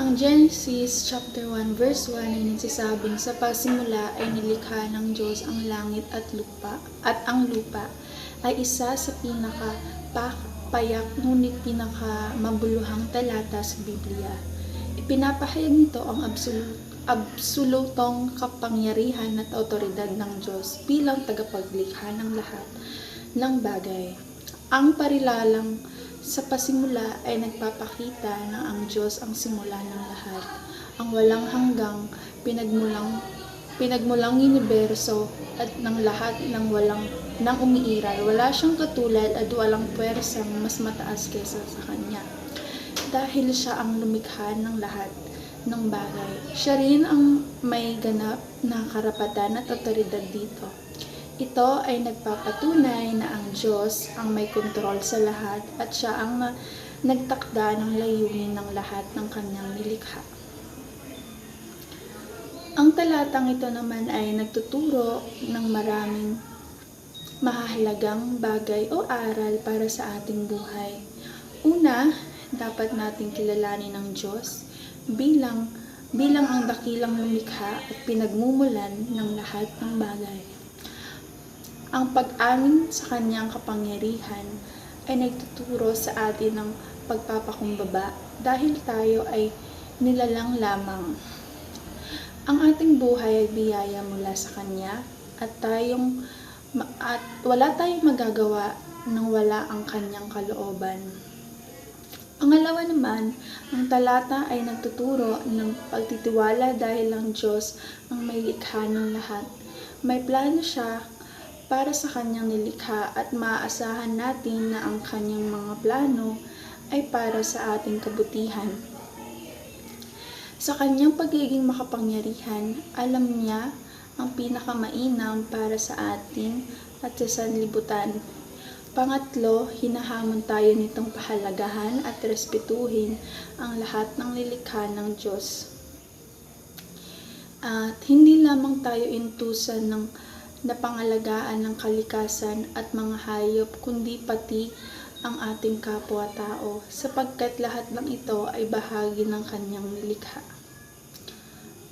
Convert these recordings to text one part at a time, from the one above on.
Ang Genesis chapter 1 verse 1 ay nagsasabing sa pasimula ay nilikha ng Diyos ang langit at ang lupa ay isa sa pinakapayak ngunit pinakamabuluhang talata sa Biblia. Ipinapahayag nito ang absolutong kapangyarihan at awtoridad ng Diyos bilang tagapaglikha ng lahat ng bagay. Ang parilalang sa pasimula ay nagpapakita na ang Diyos ang simula ng lahat, ang walang hanggang pinagmulang universo at ng lahat ng umiiral. Wala siyang katulad at walang puwersang mas mataas kaysa sa Kanya. Dahil siya ang lumikha ng lahat ng bagay. Siya rin ang may ganap na karapatan at awtoridad dito. Ito ay nagpapatunay na ang Diyos ang may kontrol sa lahat at siya ang nagtakda ng layunin ng lahat ng kanyang nilikha. Ang talatang ito naman ay nagtuturo ng maraming mahahalagang bagay o aral para sa ating buhay. Una, dapat nating kilalanin ang Diyos bilang ang dakilang lumikha at pinagmumulan ng lahat ng bagay. Ang pag-amin sa kanyang kapangyarihan ay nagtuturo sa atin ng pagpapakumbaba dahil tayo ay nilalang lamang. Ang ating buhay ay biyaya mula sa Kanya at wala tayong magagawa nang wala ang Kanyang kalooban. Pangalawa naman, ang talata ay nagtuturo ng pagtitiwala dahil ang Diyos ang may likha ng lahat. May plano siya para sa kanyang nilikha at maaasahan natin na ang kanyang mga plano ay para sa ating kabutihan. Sa kanyang pagiging makapangyarihan, alam niya ang pinakamainam para sa atin at sa sanlibutan. Pangatlo, hinahamon tayo nitong pahalagahan at respetuhin ang lahat ng nilikha ng Diyos. At hindi lamang tayo intusan ng napangalagaan ng kalikasan at mga hayop kundi pati ang ating kapwa-tao sapagkat lahat ng ito ay bahagi ng kanyang nilikha.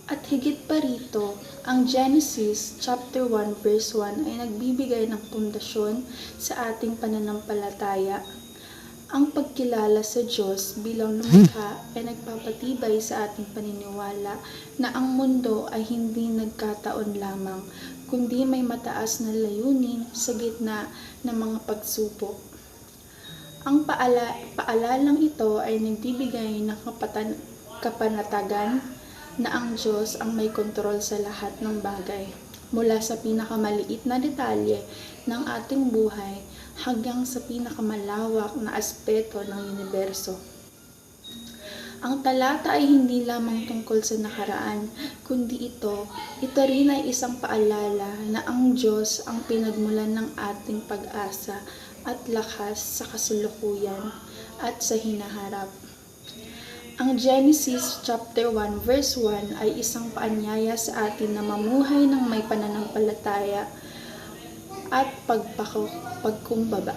At higit pa rito, ang Genesis chapter 1 verse 1 ay nagbibigay ng pundasyon sa ating pananampalataya. Ang pagkilala sa Diyos bilang lumikha ay nagpapatibay sa ating paniniwala na ang mundo ay hindi nagkataon lamang, kundi may mataas na layunin sa gitna ng mga pagsubok. Ang paalalang ito ay nagbibigay ng kapanatagan na ang Diyos ang may kontrol sa lahat ng bagay, mula sa pinakamaliit na detalye ng ating buhay hanggang sa pinakamalawak na aspeto ng universo. Ang talata ay hindi lamang tungkol sa nakaraan, kundi ito rin ay isang paalala na ang Diyos ang pinagmulan ng ating pag-asa at lakas sa kasalukuyan at sa hinaharap. Ang Genesis chapter 1 verse 1 ay isang paanyaya sa atin na mamuhay ng may pananampalataya at pagkumbaba.